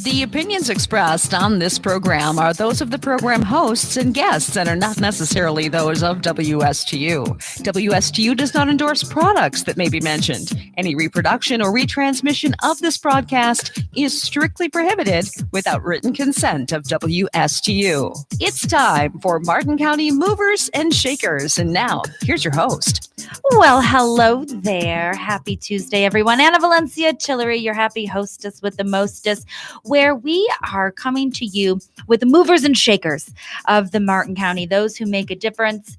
The opinions expressed on this program are those of the program hosts and guests and are not necessarily those of WSTU. WSTU does not endorse products that may be mentioned. Any reproduction or retransmission of this broadcast is strictly prohibited without written consent of WSTU. It's time for Martin County Movers and Shakers. And now, here's your host. Well, hello there. Happy Tuesday, everyone. Anna Valencia Tillery, your happy hostess with the mostest, where we are coming to you with the movers and shakers of the Martin County, those who make a difference,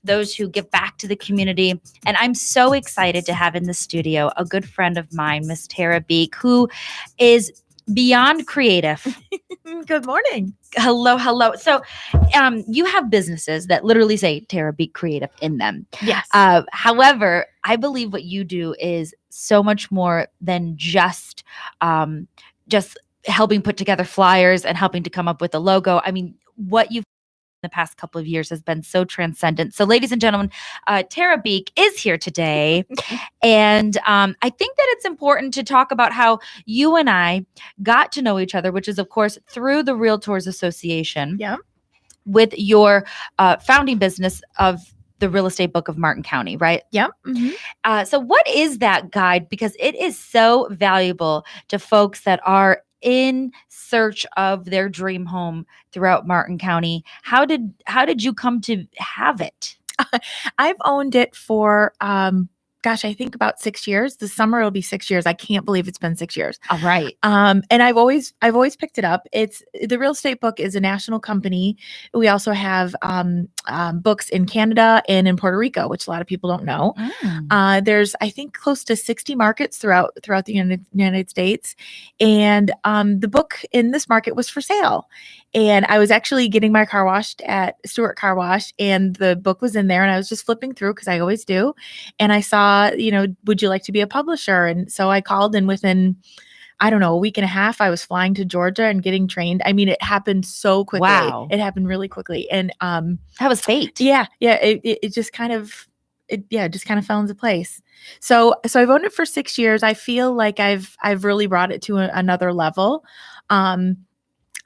those who give back to the community. And I'm so excited to have in the studio a good friend of mine, Miss Tara Beek, who is beyond creative. Good morning. Hello. So you have businesses that literally say Tara Beek Creative in them. Yes. However, I believe what you do is so much more than just helping put together flyers and helping to come up with a logo. I mean, what you've in the past couple of years has been so transcendent. So ladies and gentlemen, Tara Beek is here today. And I think that it's important to talk about how you and I got to know each other, which is, of course, through the Realtors Association. Yeah. With your founding business of the Real Estate Book of Martin County, right? Yep. Mm-hmm. So what is that guide? Because it is so valuable to folks that are in search of their dream home throughout Martin County. How did you come to have it? I've owned it for I think about 6 years. This summer it'll be 6 years. I can't believe it's been 6 years. All right. And I've always picked it up. It's the Real Estate Book is a national company. We also have books in Canada and in Puerto Rico, which a lot of people don't know. There's I think close to 60 markets throughout the United States, and the book in this market was for sale. And I was actually getting my car washed at Stewart Car Wash, and the book was in there, and I was just flipping through because I always do. And I saw, would you like to be a publisher? And so I called, and within, I don't know, a week and a half, I was flying to Georgia and getting trained. I mean, it happened so quickly. Wow. It happened really quickly. And that was fate. Yeah. It just kind of, just kind of fell into place. So I've owned it for 6 years. I feel like I've really brought it to another level.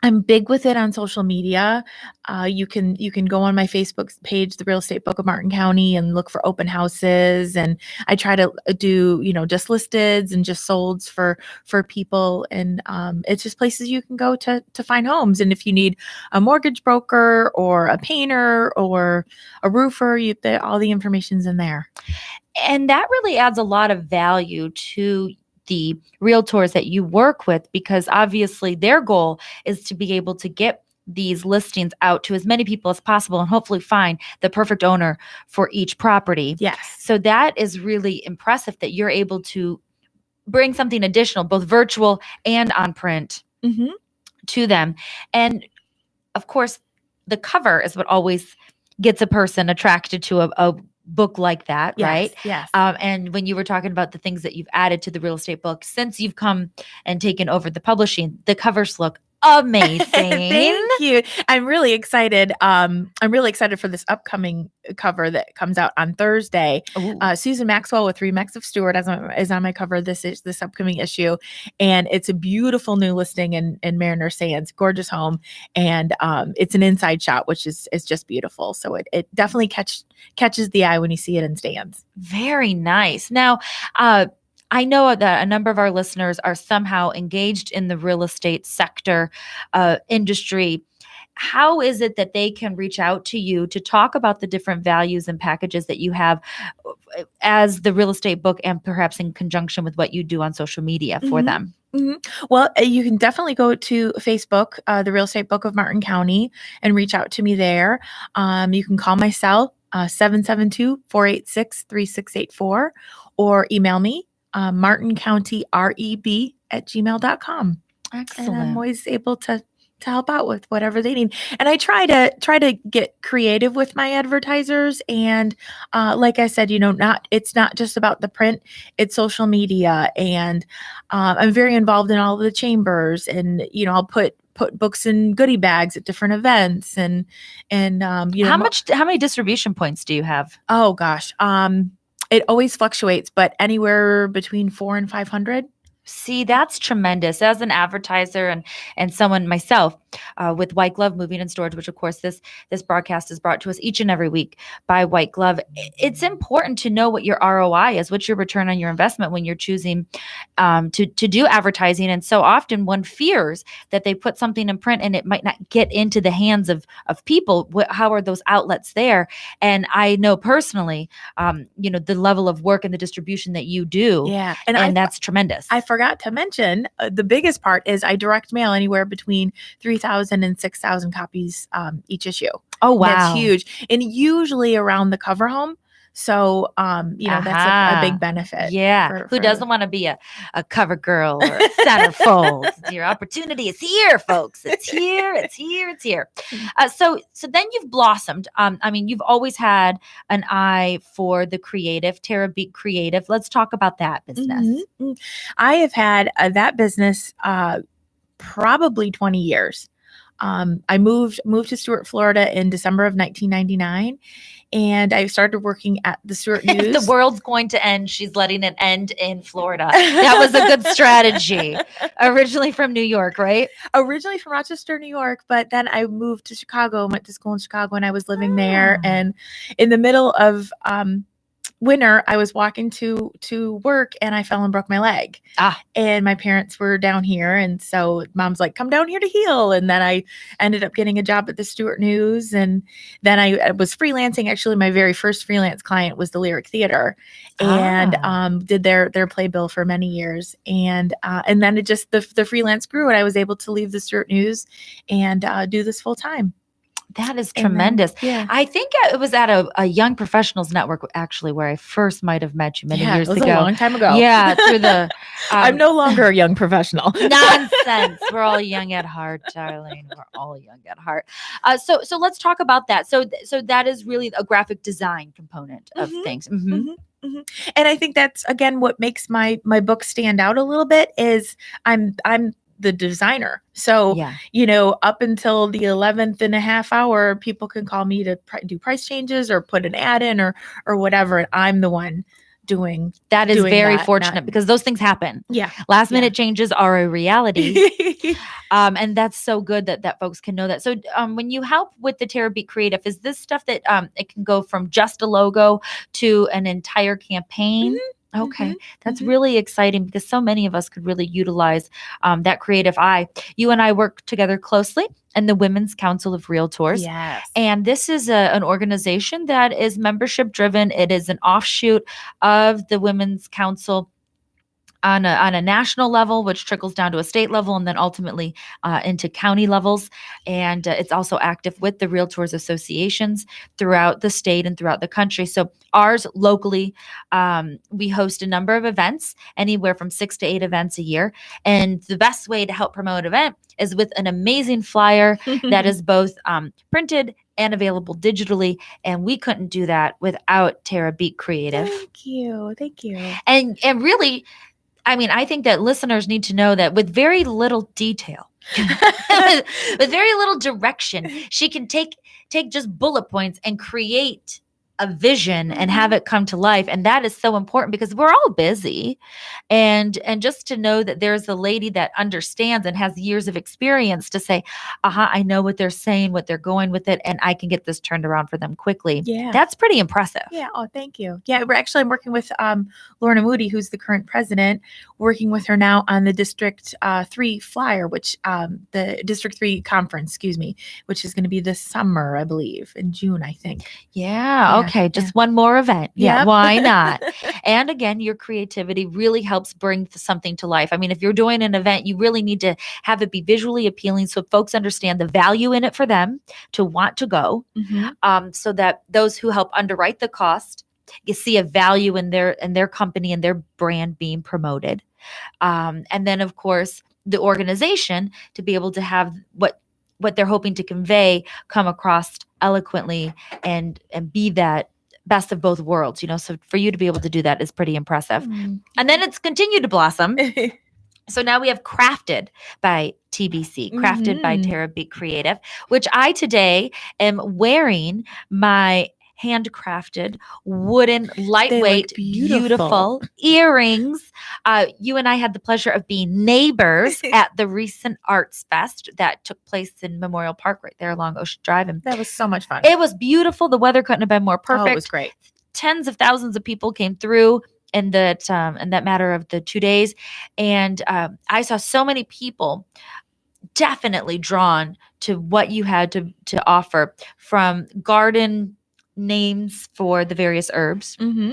I'm big with it on social media. You can go on my Facebook page, The Real Estate Book of Martin County, and look for open houses. And I try to do, just listeds and just solds for people. And it's just places you can go to find homes. And if you need a mortgage broker or a painter or a roofer, all the information's in there. And that really adds a lot of value to the realtors that you work with, because obviously their goal is to be able to get these listings out to as many people as possible and hopefully find the perfect owner for each property. Yes. So that is really impressive that you're able to bring something additional, both virtual and on print, to them. And of course, the cover is what always gets a person attracted to a book like that, yes, right? Yes. And when you were talking about the things that you've added to the Real Estate Book since you've come and taken over the publishing, the covers look amazing. Thank you. I'm really excited. I'm really excited for this upcoming cover that comes out on Thursday. Susan Maxwell with Remax of Stewart is on my cover this upcoming issue, and it's a beautiful new listing in Mariner Sands, gorgeous home, and it's an inside shot, which is just beautiful. So it definitely catches the eye when you see it in stands. Very nice. Now, I know that a number of our listeners are somehow engaged in the real estate sector industry. How is it that they can reach out to you to talk about the different values and packages that you have as the Real Estate Book, and perhaps in conjunction with what you do on social media for them? Mm-hmm. Well, you can definitely go to Facebook, the Real Estate Book of Martin County, and reach out to me there. You can call my cell, 772-486-3684, or email me, martincountyreb@gmail.com. Excellent. And I'm always able to help out with whatever they need. And I try to get creative with my advertisers. And like I said, it's not just about the print, it's social media. And I'm very involved in all of the chambers, and, I'll put books in goodie bags at different events. And how many distribution points do you have? Oh gosh. It always fluctuates, but anywhere between 400 and 500. See, that's tremendous. As an advertiser and someone myself with White Glove Moving and Storage, which of course this broadcast is brought to us each and every week by White Glove. It's important to know what your ROI is, what's your return on your investment when you're choosing to do advertising. And so often one fears that they put something in print and it might not get into the hands of people. How are those outlets there? And I know personally, the level of work and the distribution that you do. Yeah. And that's tremendous. I forgot to mention the biggest part is I direct mail anywhere between 3,000 and 6,000 copies each issue. Oh, wow. That's huge. And usually around the cover home. So, that's a big benefit. Yeah. Who doesn't want to be a cover girl or a centerfold? Your opportunity is here, folks. It's here. It's here. It's here. So then you've blossomed. You've always had an eye for the creative, Tara Beat Creative. Let's talk about that business. Mm-hmm. I have had that business probably 20 years. I moved to Stuart, Florida in December of 1999, and I started working at the Stuart News. If the world's going to end, she's letting it end in Florida. That was a good strategy. Originally from New York, right? Originally from Rochester, New York, but then I moved to Chicago, went to school in Chicago, and I was living there. And in the middle of winter, I was walking to work and I fell and broke my leg. And my parents were down here. And so mom's like, come down here to heal. And then I ended up getting a job at the Stuart News. And then I was freelancing. Actually, my very first freelance client was the Lyric Theater and did their playbill for many years. And then it just, the freelance grew and I was able to leave the Stuart News and do this full time. That is tremendous. Yeah. I think it was at a Young Professionals Network, actually, where I first might have met you many years ago. A long time ago. Yeah, through the. I'm no longer a young professional. Nonsense. We're all young at heart, darling. We're all young at heart. So let's talk about that. So that is really a graphic design component of things. Mm-hmm. Mm-hmm. Mm-hmm. And I think that's again what makes my book stand out a little bit is I'm the designer. So, up until the 11th and a half hour, people can call me to do price changes or put an ad in or whatever. And I'm the one doing that. Is very fortunate because those things happen. Yeah. Last minute changes are a reality. And that's so good that folks can know that. So when you help with the Tara Beat Creative, is this stuff that it can go from just a logo to an entire campaign? Mm-hmm. Okay. That's really exciting because so many of us could really utilize that creative eye. You and I work together closely in the Women's Council of Realtors. Yes. And this is an organization that is membership driven. It is an offshoot of the Women's Council on a national level, which trickles down to a state level and then ultimately into county levels. And it's also active with the Realtors associations throughout the state and throughout the country. So ours locally, we host a number of events, anywhere from 6 to 8 events a year. And the best way to help promote an event is with an amazing flyer that is both printed and available digitally. And we couldn't do that without Tara Beat Creative. Thank you. And really, I think that listeners need to know that with very little detail, with very little direction, she can take just bullet points and create a vision and have it come to life. And that is so important because we're all busy. And just to know that there's a lady that understands and has years of experience to say, I know what they're saying, what they're going with it, and I can get this turned around for them quickly. Yeah. That's pretty impressive. Yeah. Oh, thank you. Yeah. I'm working with Lorna Moody, who's the current president, working with her now on the District 3 flyer, which the District 3 conference, which is going to be this summer, I believe, in June, I think. Yeah. Okay. Just one more event. Yeah. Yep. Why not? And again, your creativity really helps bring something to life. If you're doing an event, you really need to have it be visually appealing so folks understand the value in it for them to want to go, so that those who help underwrite the cost, you see a value in their company and their brand being promoted. And then, of course, the organization to be able to have what they're hoping to convey come across eloquently and be that best of both worlds, so for you to be able to do that is pretty impressive. And then it's continued to blossom. So now we have Crafted by TBC, Crafted by Tara Beat Creative, which I today am wearing my handcrafted, wooden, lightweight, beautiful. beautiful earrings. You and I had the pleasure of being neighbors at the recent Arts Fest that took place in Memorial Park right there along Ocean Drive. And That was so much fun. it was beautiful. The weather couldn't have been more perfect. Oh, it was great. Tens of thousands of people came through in that matter of the 2 days, and I saw so many people definitely drawn to what you had to offer, from garden names for the various herbs Mm-hmm.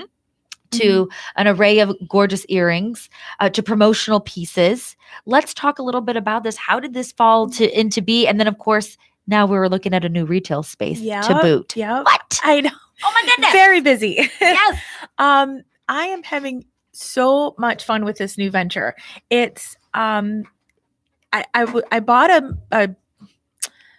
to an array of gorgeous earrings, to promotional pieces. Let's talk a little bit about this. How did this fall into be? And then, of course, now we were looking at a new retail space to boot. Yeah. What? I know. Oh my goodness. Very busy. Yes. I am having so much fun with this new venture. It's I bought a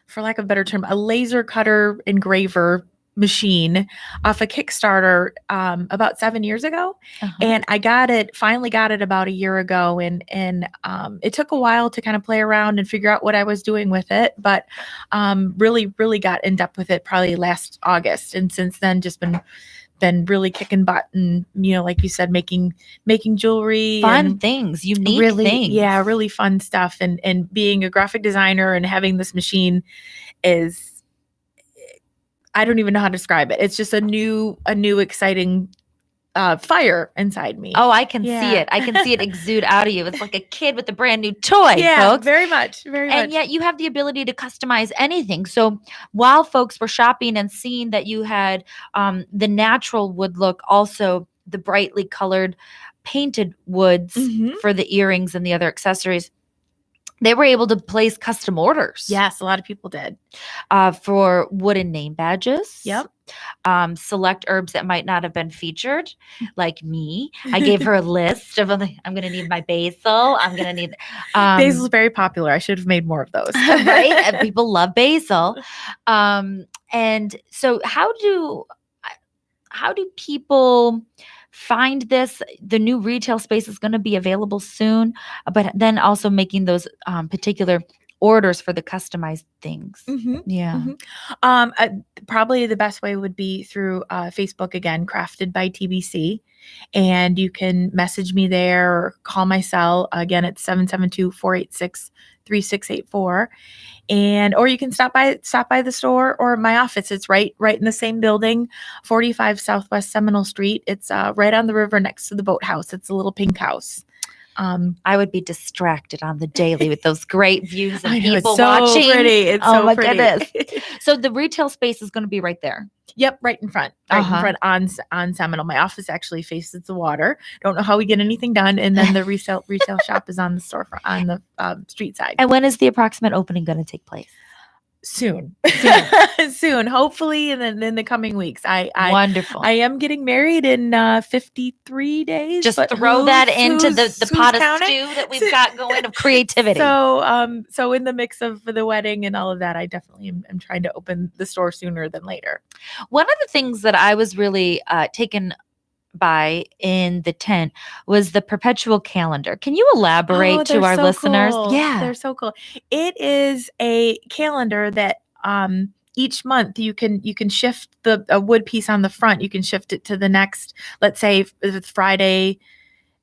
for lack of a better term, a laser cutter engraver machine off a Kickstarter about 7 years ago. And I finally got it about a year ago. And it took a while to kind of play around and figure out what I was doing with it, but really, really got in depth with it probably last August. And since then, just been really kicking butt and, like you said, making jewelry, Fun and things, unique really, things. yeah, really fun stuff. And being a graphic designer and having this machine is, I don't even know how to describe it. It's just a new exciting fire inside me. Oh, I can see Yeah. it. I can see it exude out of you. It's like a kid with a brand new toy, yeah, folks. very much, very much. And yet you have the ability to customize anything. So while folks were shopping and seeing that you had the natural wood look, also the brightly colored painted woods Mhm. for the earrings and the other accessories, they were able to place custom orders. Yes, a lot of people did. For wooden name badges. Yep. Select herbs that might not have been featured, like me. I gave her a list of, I'm going to need my basil. I'm going to need Basil's very popular. I should have made more of those. right? And people love basil. And so how do people find this? The new retail space is going to be available soon, but then also making those particular orders for the customized things. Mhm. Yeah. Mhm. Probably the best way would be through Facebook, again, Crafted by TBC. And you can message me there or call my cell. Again, it's 772-486-3684. Or you can stop by the store or my office. It's right in the same building, 45 Southwest Seminole Street. It's right on the river next to the boathouse. It's a little pink house. I would be distracted on the daily with those great views and I know, people it's so watching. pretty. It's Oh so my pretty. goodness. So the retail space is going to be right there. Yep, right in front on Seminole. My office actually faces the water. Don't know how we get anything done. And then the retail shop is on the storefront on the street side. And when is the approximate opening going to take place? Soon, soon, hopefully, and then in the coming weeks. Wonderful. I am getting married in 53 days. Just but throw that into the who's pot of counting? stew that we've got going of creativity. So in the mix of the wedding and all of that, I definitely am trying to open the store sooner than later. One of the things that I was really taken by in the tent was the perpetual calendar. Can you elaborate to our listeners? Cool. Yeah. They're so cool. It is a calendar that each month you can shift a wood piece on the front. You can shift it to the next, let's say if it's Friday,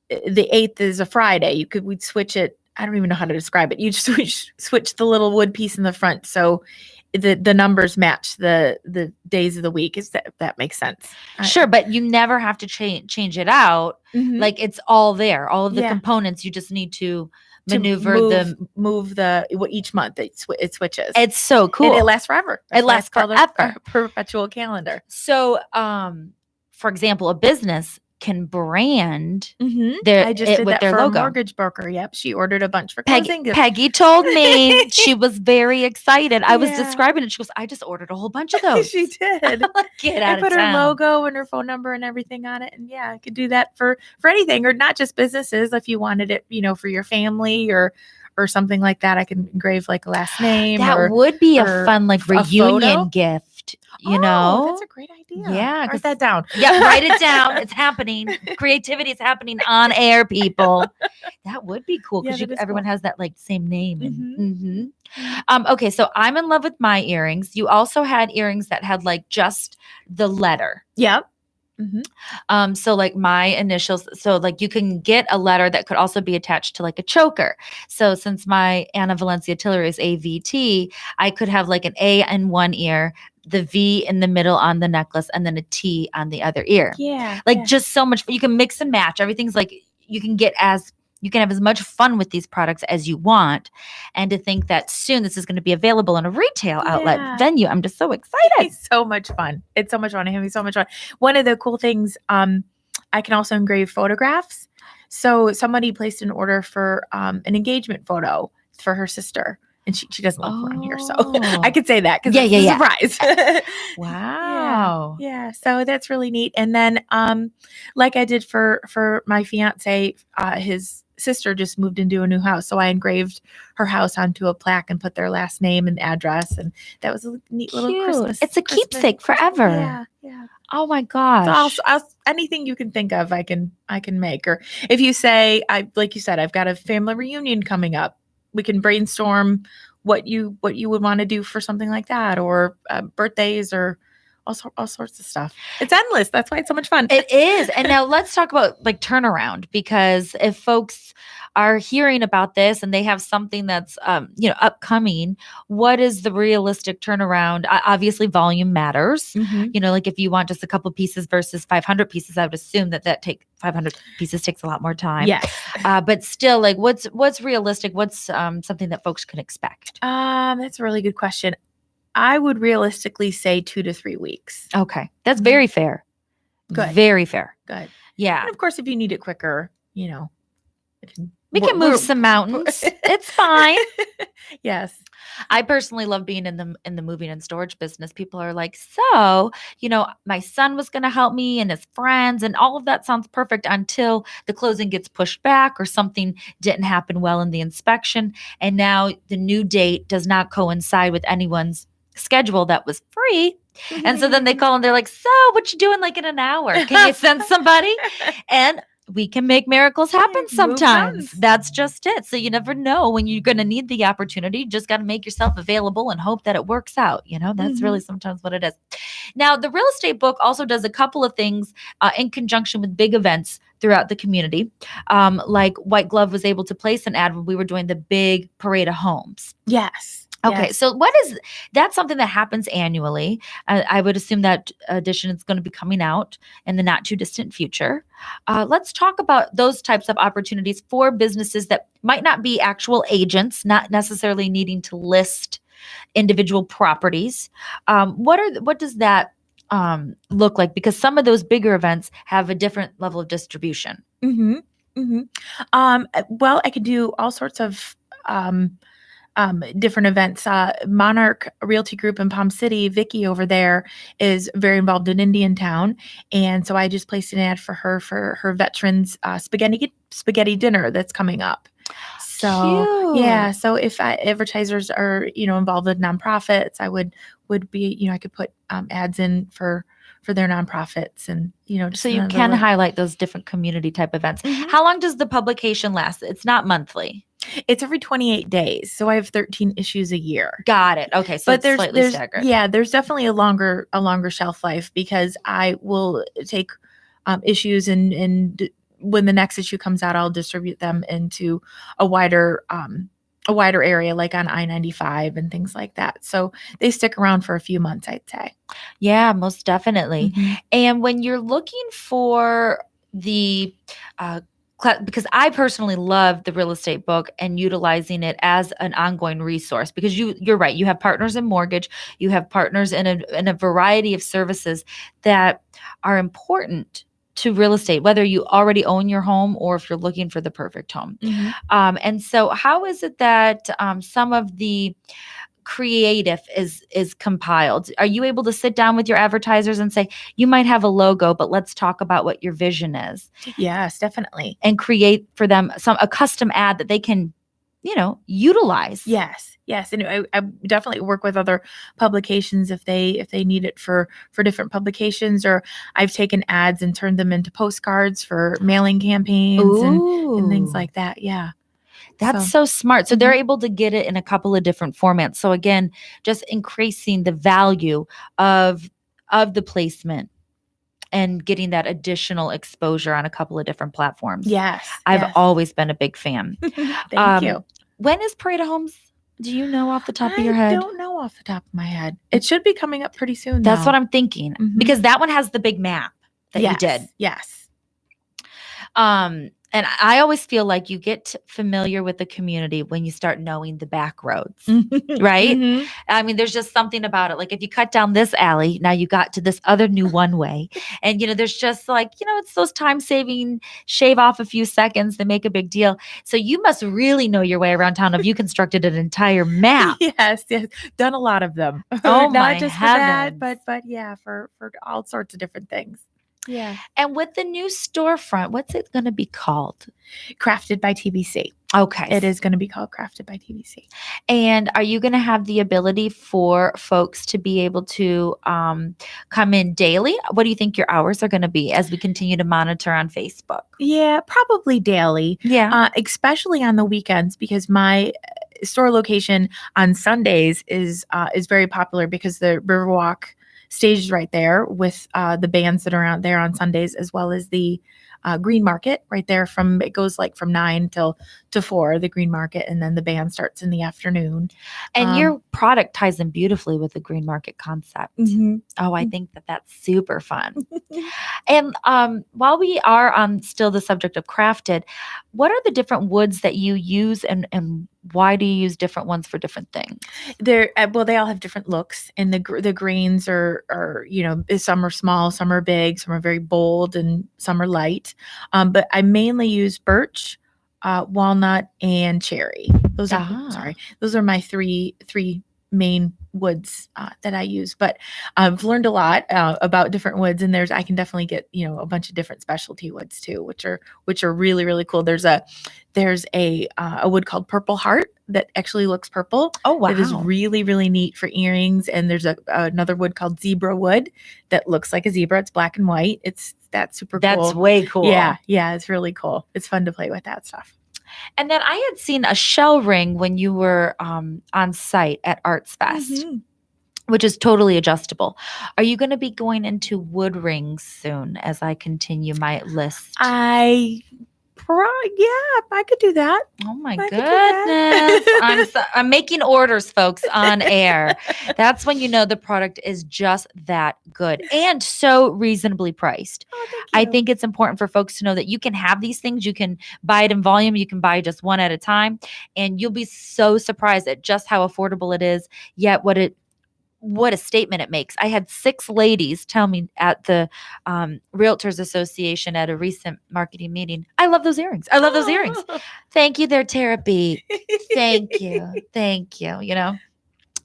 the 8th is a Friday. We'd switch it. I don't even know how to describe it. You switch the little wood piece in the front. So the numbers match the days of the week. Is that makes sense? Sure, but you never have to change it out. Mhm. Like it's all there. All of the Yeah. components. You just need to To maneuver move each month it switches. It's so cool. And it lasts forever. It lasts called forever. a perpetual calendar. So, for example, a business can brand I just did with that their for logo. a mortgage broker. Yep, she ordered a bunch for Peggy, closing. Peggy told me she was very excited. I was Yeah. describing it. She goes, I just ordered a whole bunch of those. She did. Get I out put of town. her logo and her phone number and everything on it. And yeah, I could do that for anything, or not just businesses. If you wanted it, for your family or something like that, I can engrave like a last name. That or would be a or fun like a reunion photo. gift. gift, That's a great idea. Yeah, 'cause- write that down. Yeah, write it down. It's happening. Creativity is happening on air, people. That would be cool Yeah, because that is everyone cool. has that like same name. Mhm. Okay, so I'm in love with my earrings. You also had earrings that had like just the letter. Yep. So like my initials, so like you can get a letter that could also be attached to like a choker. So since my Anna Valencia Tillery is AVT, I could have like an A in one ear, the V in the middle on the necklace, and then a T on the other ear. Yeah. Like just so much, you can mix and match. Everything's like you can have as much fun with these products as you want. And to think that soon this is going to be available in a retail outlet Yeah. venue, I'm just so excited. It's so much fun. It's so much fun. It's having so much fun. One of the cool things, I can also engrave photographs. So somebody placed an order for an engagement photo for her sister. And she doesn't live around here. So Oh. I could say that because Yeah, it's yeah, a surprise. Wow. Yeah. So that's really neat. And then like I did for my fiance, his sister just moved into a new house. So I engraved her house onto a plaque and put their last name and address. And that was a neat little Cute. Christmas. It's a keepsake forever. Yeah. Yeah. Oh my gosh. So anything you can think of, I can make. Or if you say, like you said, I've got a family reunion coming up, we can brainstorm what you would want to do for something like that, or birthdays, or all sorts of stuff. It's endless. That's why it's so much fun. It is. And now let's talk about like turnaround, because if folks are hearing about this and they have something that's upcoming, what is the realistic turnaround? Obviously volume matters. Mhm. Like if you want just a couple pieces versus 500 pieces, I would assume that 500 pieces takes a lot more time. Yes. But still, like what's realistic? What's something that folks can expect? That's a really good question. I would realistically say 2 to 3 weeks. Okay. That's very fair. Good. Very fair. Good. Yeah. And of course, if you need it quicker, We can move some mountains. It's fine. Yes. I personally love being in the moving and storage business. People are like, so, my son was going to help me and his friends, and all of that sounds perfect until the closing gets pushed back or something didn't happen well in the inspection. And now the new date does not coincide with anyone's schedule that was free. And so then they call and they're like, so what you doing like in an hour? Can you send somebody? And we can make miracles happen Move sometimes. mountains. That's just it. So you never know when you're going to need the opportunity. You just got to make yourself available and hope that it works out. That's really sometimes what it is. Now, the real estate book also does a couple of things in conjunction with big events throughout the community. Like White Glove was able to place an ad when we were doing the big parade of homes. Yes. Okay, Yes. so that's something that happens annually. I would assume that edition is going to be coming out in the not too distant future. Let's talk about those types of opportunities for businesses that might not be actual agents, not necessarily needing to list individual properties. What does that look like? Because some of those bigger events have a different level of distribution. Mm-hmm. Mm-hmm. Well, I could do all sorts of different events. Monarch Realty Group in Palm City, Vicky over there is very involved in Indiantown. And so I just placed an ad for her veterans spaghetti dinner that's coming up. So Cute. yeah, so if advertisers are involved with nonprofits, I would be I could put ads in for their nonprofits, and just So you another can way. highlight those different community type events. Mhm. How long does the publication last? It's not monthly. It's every 28 days, so I have 13 issues a year. Got it. Okay, so it's slightly staggered. Yeah, there's definitely a longer shelf life, because I will take issues and when the next issue comes out, I'll distribute them into a wider area, like on I-95 and things like that. So they stick around for a few months, I'd say. Yeah, most definitely. Mhm. And when you're looking for the because I personally love the real estate book and utilizing it as an ongoing resource, because you're right. You have partners in mortgage, you have partners in a variety of services that are important to real estate, whether you already own your home or if you're looking for the perfect home. Mhm. And so how is it that some of the creative is compiled? Are you able to sit down with your advertisers and say, you might have a logo, but let's talk about what your vision is, Yes, definitely. and create for them a custom ad that they can utilize. Yes, yes, and I definitely work with other publications if they need it for different publications, or I've taken ads and turned them into postcards for mailing campaigns and things Ooh. like that. Yeah, That's so so smart. So they're able to get it in a couple of different formats. So again, just increasing the value of the placement and getting that additional exposure on a couple of different platforms. yes, I've yes. always been a big fan. Thank you. When is Parade of Homes? Do you know off the top of your I head? don't know off the top of my head. It should be coming up pretty soon. That's what though. I'm thinking, Mhm. because that one has the big map that you did. Yes. And I always feel like you get familiar with the community when you start knowing the back roads, right? Mhm. I mean, there's just something about it. Like if you cut down this alley, now you got to this other new one way. And, there's just like, it's those time saving, shave off a few seconds that make a big deal. So you must really know your way around town if you constructed an entire map. Yes, done a lot of them. Oh, Not my just for that, heavens. but yeah, for all sorts of different things. Yeah. And with the new storefront, what's it going to be called? Crafted by TBC. Okay. It is going to be called Crafted by TBC. And are you going to have the ability for folks to be able to come in daily? What do you think your hours are going to be as we continue to monitor on Facebook? Yeah, probably daily. Yeah. Especially on the weekends, because my store location on Sundays is very popular because the Riverwalk stage is right there with the bands that are out there on Sundays, as well as the Green Market right there. It goes like from 9 to 4, the Green Market, and then the band starts in the afternoon. And your product ties in beautifully with the Green Market concept. Mhm. Oh, I think that's super fun. And while we are on still the subject of crafted, what are the different woods that you use, and why do you use different ones for different things? They all have different looks, and the grains are some are small, some are big, some are very bold, and some are light. But I mainly use birch, walnut, and cherry. Those are my three main woods that I use. But I've learned a lot about different woods, and I can definitely get a bunch of different specialty woods too, which are really, really cool. There's a wood called Purple Heart that actually looks purple. Oh, wow. It is really, really neat for earrings. And there's another wood called Zebra Wood that looks like a zebra. It's black and white. That's super cool. That's way cool. Yeah, it's really cool. It's fun to play with that stuff. And then I had seen a shell ring when you were on site at Arts Fest, Mhm. which is totally adjustable. Are you going to be going into wood rings soon as I continue my list? I could do that. Oh my I could do that. goodness. I'm making orders, folks, on air. That's when you know the product is just that good and so reasonably priced. Oh, thank I you. think it's important for folks to know that you can have these things. You can buy it in volume. You can buy just one at a time. And you'll be so surprised at just how affordable it is, yet what a statement it makes. I had 6 ladies tell me at the Realtors Association at a recent marketing meeting, I love those earrings. I love those earrings. Thank you. They're therapy. Thank you. Thank you.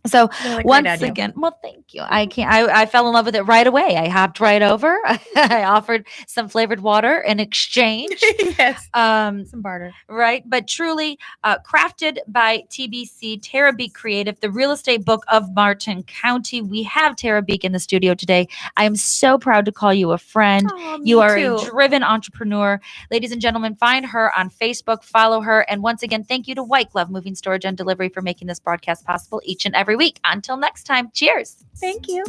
So They're like right once on you. again, well, thank you. I fell in love with it right away. I hopped right over. I offered some flavored water in exchange. Yes. Some barter. Right. But truly crafted by TBC, Tara Beek Creative, the real estate book of Martin County. We have Tara Beek in the studio today. I am so proud to call you a friend. Oh, You me are too. a driven entrepreneur. Ladies and gentlemen, find her on Facebook, follow her. And once again, thank you to White Glove Moving Storage and Delivery for making this broadcast possible each and every week. Until next time, cheers. Thank you.